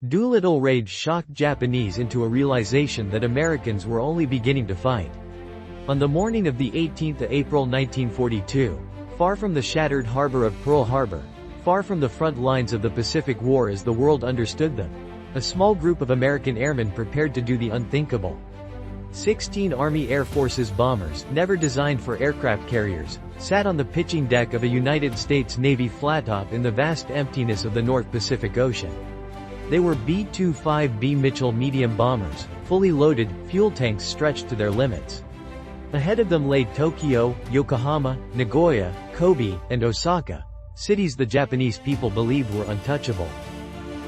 Doolittle Raid shocked Japanese into a realization that Americans were only beginning to fight. On the morning of the 18th of April 1942, far from the shattered harbor of Pearl Harbor, far from the front lines of the Pacific War as the world understood them, a small group of American airmen prepared to do the unthinkable. 16 Army Air Forces bombers, never designed for aircraft carriers, sat on the pitching deck of a United States Navy flattop in the vast emptiness of the North Pacific Ocean. They were B-25B Mitchell medium bombers, fully loaded, fuel tanks stretched to their limits. Ahead of them lay Tokyo, Yokohama, Nagoya, Kobe, and Osaka, cities the Japanese people believed were untouchable.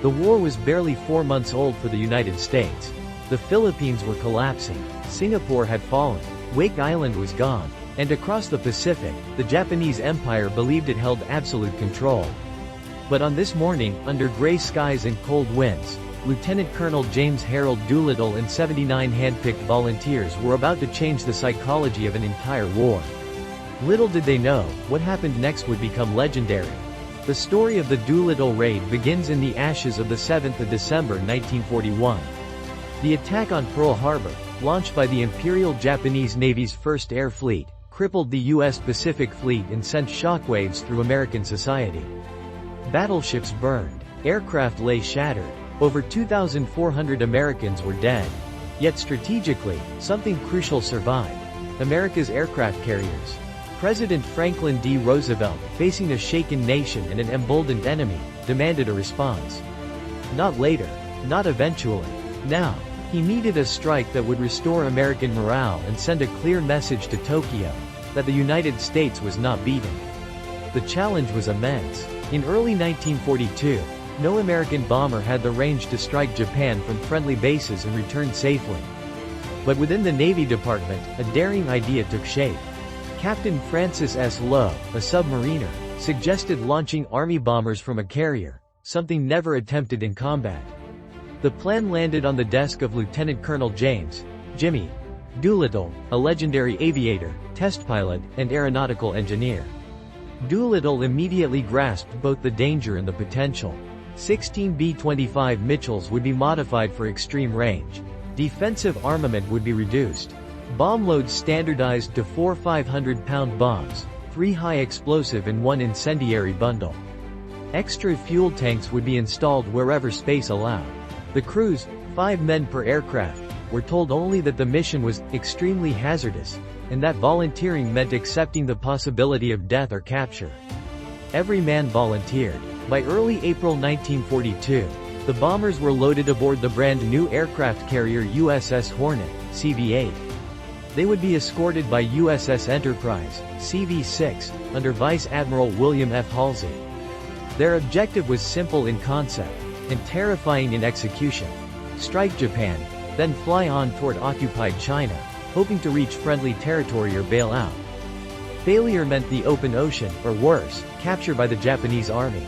The war was barely 4 months old for the United States. The Philippines were collapsing, Singapore had fallen, Wake Island was gone, and across the Pacific, the Japanese Empire believed it held absolute control. But on this morning, under gray skies and cold winds, Lieutenant Colonel James Harold Doolittle and 79 hand-picked volunteers were about to change the psychology of an entire war. Little did they know, what happened next would become legendary. The story of the Doolittle Raid begins in the ashes of the 7th of December 1941. The attack on Pearl Harbor, launched by the Imperial Japanese Navy's 1st Air Fleet, crippled the U.S. Pacific Fleet and sent shockwaves through American society. Battleships burned, aircraft lay shattered, over 2,400 Americans were dead. Yet strategically, something crucial survived: America's aircraft carriers. President Franklin D. Roosevelt, facing a shaken nation and an emboldened enemy, demanded a response. Not later, not eventually. Now, he needed a strike that would restore American morale and send a clear message to Tokyo that the United States was not beaten. The challenge was immense. In early 1942, no American bomber had the range to strike Japan from friendly bases and return safely. But within the Navy Department, a daring idea took shape. Captain Francis S. Lowe, a submariner, suggested launching Army bombers from a carrier, something never attempted in combat. The plan landed on the desk of Lieutenant Colonel James Jimmy Doolittle, a legendary aviator, test pilot, and aeronautical engineer. Doolittle immediately grasped both the danger and the potential. 16 B-25 Mitchells would be modified for extreme range. Defensive armament would be reduced. Bomb loads standardized to 4 500-pound bombs, 3 high-explosive and 1 incendiary bundle. Extra fuel tanks would be installed wherever space allowed. The crews, 5 men per aircraft, were told only that the mission was extremely hazardous, and that volunteering meant accepting the possibility of death or capture. Every man volunteered. By early April 1942, the bombers were loaded aboard the brand new aircraft carrier USS Hornet, CV-8. They would be escorted by USS Enterprise, CV-6, under Vice Admiral William F. Halsey. Their objective was simple in concept, and terrifying in execution: strike Japan, then fly on toward occupied China, hoping to reach friendly territory or bail out. Failure meant the open ocean, or worse, capture by the Japanese Army.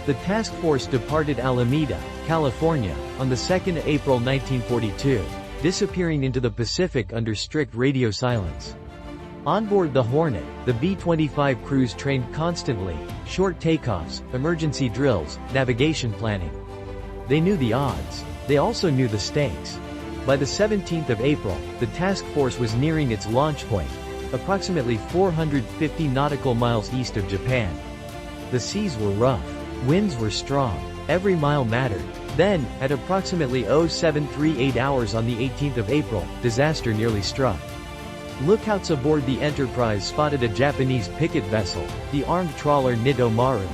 The task force departed Alameda, California, on the 2nd of April 1942, disappearing into the Pacific under strict radio silence. On board the Hornet, the B-25 crews trained constantly: short takeoffs, emergency drills, navigation planning. They knew the odds. They also knew the stakes. By the 17th of April, the task force was nearing its launch point, approximately 450 nautical miles east of Japan. The seas were rough. Winds were strong. Every mile mattered. Then, at approximately 0738 hours on the 18th of April, disaster nearly struck. Lookouts aboard the Enterprise spotted a Japanese picket vessel, the armed trawler Nito Maru.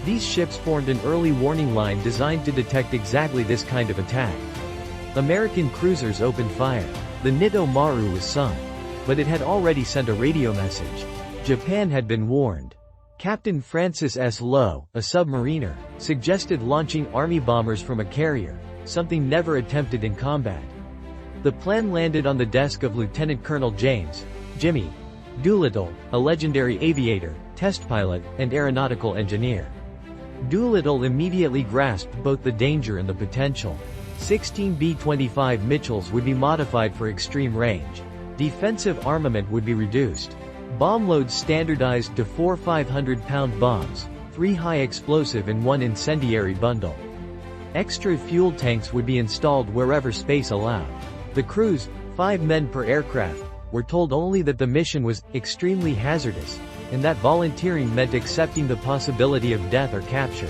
These ships formed an early warning line designed to detect exactly this kind of attack. American cruisers opened fire. The Nito Maru was sunk. But it had already sent a radio message. Japan had been warned. Captain Francis S. Lowe, a submariner, suggested launching Army bombers from a carrier, something never attempted in combat. The plan landed on the desk of Lieutenant Colonel James Jimmy Doolittle, a legendary aviator, test pilot, and aeronautical engineer. Doolittle immediately grasped both the danger and the potential. 16 B-25 Mitchells would be modified for extreme range. Defensive armament would be reduced. Bomb loads standardized to 4 500-pound bombs, 3 high-explosive and 1 incendiary bundle. Extra fuel tanks would be installed wherever space allowed. The crews, 5 men per aircraft, were told only that the mission was extremely hazardous, and that volunteering meant accepting the possibility of death or capture.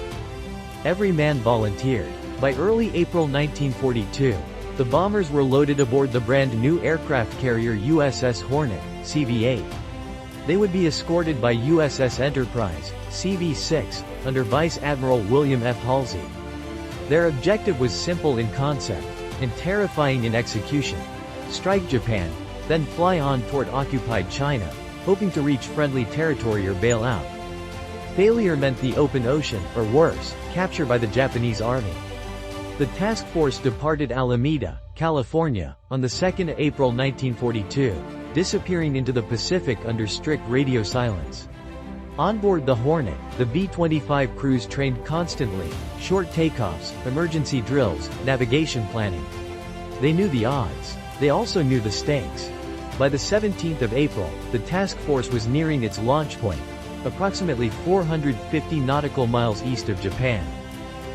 Every man volunteered. By early April 1942, the bombers were loaded aboard the brand new aircraft carrier USS Hornet, CV-8. They would be escorted by USS Enterprise, CV-6, under Vice Admiral William F. Halsey. Their objective was simple in concept, and terrifying in execution. Strike Japan, then fly on toward occupied China, hoping to reach friendly territory or bail out. Failure meant the open ocean, or worse, capture by the Japanese army. The task force departed Alameda, California, on the 2nd of April 1942, disappearing into the Pacific under strict radio silence. On board the Hornet, the B-25 crews trained constantly, short takeoffs, emergency drills, navigation planning. They knew the odds. They also knew the stakes. By the 17th of April, the task force was nearing its launch point, approximately 450 nautical miles east of Japan.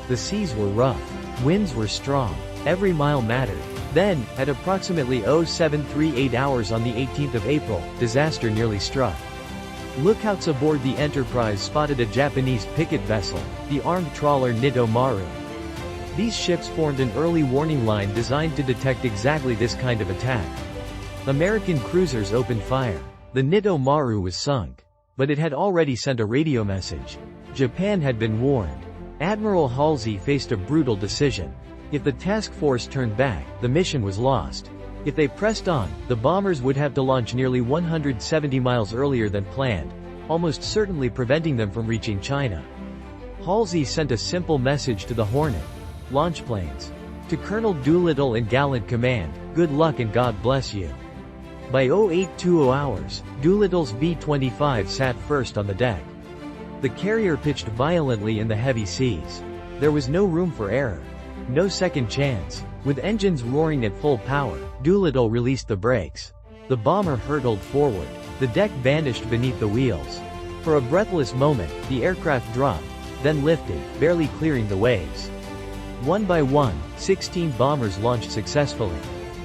The seas were rough. Winds were strong. Every mile mattered. Then, at approximately 0738 hours on the 18th of April, disaster nearly struck. Lookouts aboard the Enterprise spotted a Japanese picket vessel, the armed trawler Nito Maru. These ships formed an early warning line designed to detect exactly this kind of attack. American cruisers opened fire. The Nito Maru was sunk. But it had already sent a radio message. Japan had been warned. Admiral Halsey faced a brutal decision. If the task force turned back, the mission was lost. If they pressed on, the bombers would have to launch nearly 170 miles earlier than planned, almost certainly preventing them from reaching China. Halsey sent a simple message to the Hornet launch planes. To Colonel Doolittle and Gallant Command, good luck and God bless you. By 0820 hours, Doolittle's B-25 sat first on the deck. The carrier pitched violently in the heavy seas. There was no room for error. No second chance. With engines roaring at full power, Doolittle released the brakes. The bomber hurtled forward. The deck vanished beneath the wheels. For a breathless moment, the aircraft dropped, then lifted, barely clearing the waves. One by one, 16 bombers launched successfully.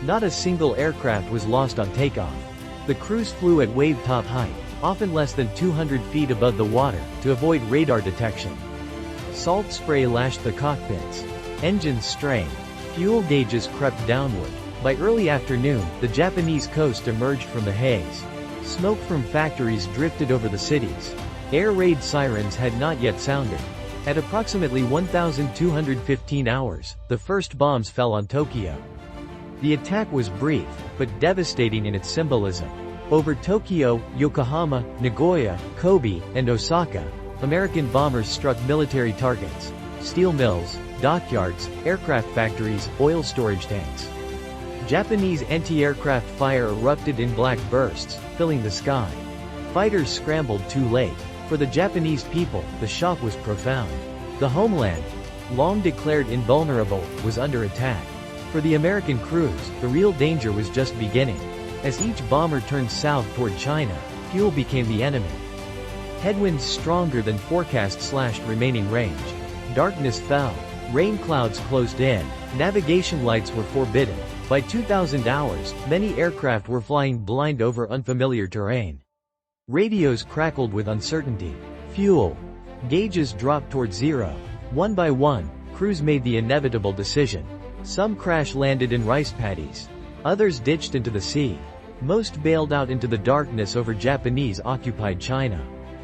Not a single aircraft was lost on takeoff. The crews flew at wave-top height, often less than 200 feet above the water, to avoid radar detection. Salt spray lashed the cockpits. Engines strained. Fuel gauges crept downward. By early afternoon, the Japanese coast emerged from the haze. Smoke from factories drifted over the cities. Air raid sirens had not yet sounded. At approximately 1,215 hours, the first bombs fell on Tokyo. The attack was brief, but devastating in its symbolism. Over Tokyo, Yokohama, Nagoya, Kobe, and Osaka, American bombers struck military targets: steel mills, dockyards, aircraft factories, oil storage tanks. Japanese anti-aircraft fire erupted in black bursts, filling the sky. Fighters scrambled too late. For the Japanese people, the shock was profound. The homeland, long declared invulnerable, was under attack. For the American crews, the real danger was just beginning. As each bomber turned south toward China, fuel became the enemy. Headwinds stronger than forecast slashed remaining range. Darkness fell. Rain clouds closed in. Navigation lights were forbidden. By 2000 hours, many aircraft were flying blind over unfamiliar terrain. Radios crackled with uncertainty. Fuel gauges dropped toward zero. One by one, crews made the inevitable decision. Some crash-landed in rice paddies. Others ditched into the sea. Most bailed out into the darkness over Japanese-occupied China.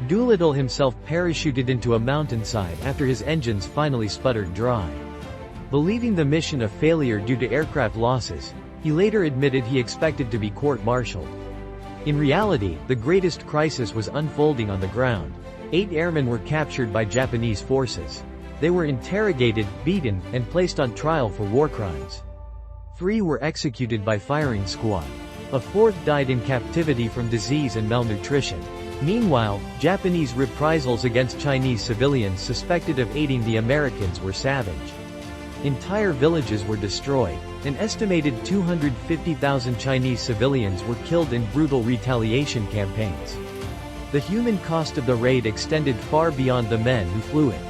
Doolittle himself parachuted into a mountainside after his engines finally sputtered dry. Believing the mission a failure due to aircraft losses, he later admitted he expected to be court-martialed. In reality, the greatest crisis was unfolding on the ground. 8 airmen were captured by Japanese forces. They were interrogated, beaten, and placed on trial for war crimes. 3 were executed by firing squad. A 4th died in captivity from disease and malnutrition. Meanwhile, Japanese reprisals against Chinese civilians suspected of aiding the Americans were savage. Entire villages were destroyed. An estimated 250,000 Chinese civilians were killed in brutal retaliation campaigns. The human cost of the raid extended far beyond the men who flew it.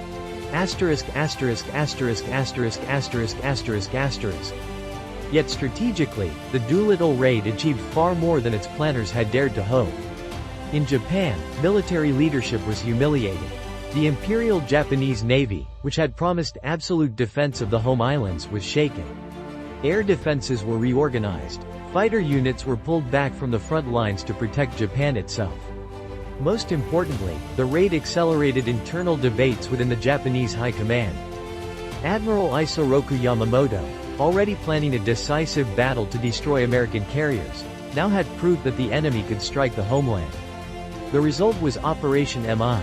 Yet strategically, the Doolittle Raid achieved far more than its planners had dared to hope. In Japan, military leadership was humiliated. The Imperial Japanese Navy, which had promised absolute defense of the home islands, was shaken. Air defenses were reorganized. Fighter units were pulled back from the front lines to protect Japan itself. Most importantly, the raid accelerated internal debates within the Japanese high command. Admiral Isoroku Yamamoto, already planning a decisive battle to destroy American carriers, now had proof that the enemy could strike the homeland. The result was Operation MI,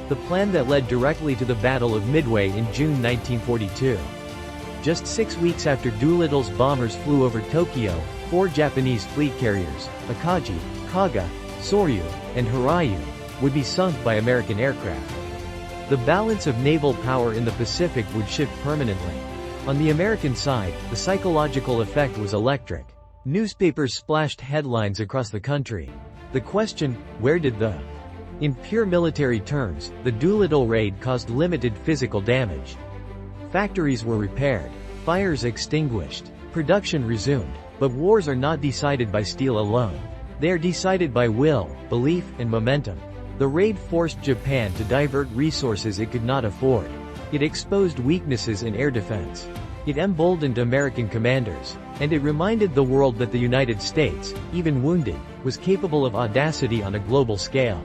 the plan that led directly to the Battle of Midway in June 1942. Just 6 weeks after Doolittle's bombers flew over Tokyo, 4 Japanese fleet carriers, Akagi, Kaga, Soryu, and Hiryu, would be sunk by American aircraft. The balance of naval power in the Pacific would shift permanently. On the American side, the psychological effect was electric. Newspapers splashed headlines across the country. The question, where did the... In pure military terms, the Doolittle Raid caused limited physical damage. Factories were repaired, fires extinguished, production resumed, but wars are not decided by steel alone. They are decided by will, belief, and momentum. The raid forced Japan to divert resources it could not afford. It exposed weaknesses in air defense. It emboldened American commanders. And it reminded the world that the United States, even wounded, was capable of audacity on a global scale.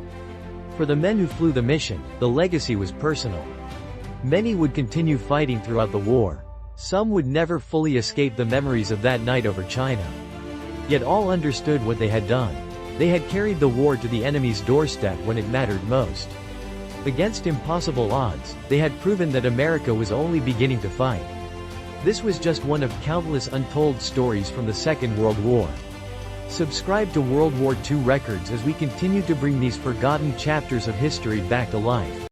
For the men who flew the mission, the legacy was personal. Many would continue fighting throughout the war. Some would never fully escape the memories of that night over China. Yet all understood what they had done. They had carried the war to the enemy's doorstep when it mattered most. Against impossible odds, they had proven that America was only beginning to fight. This was just one of countless untold stories from the Second World War. Subscribe to World War II Records as we continue to bring these forgotten chapters of history back to life.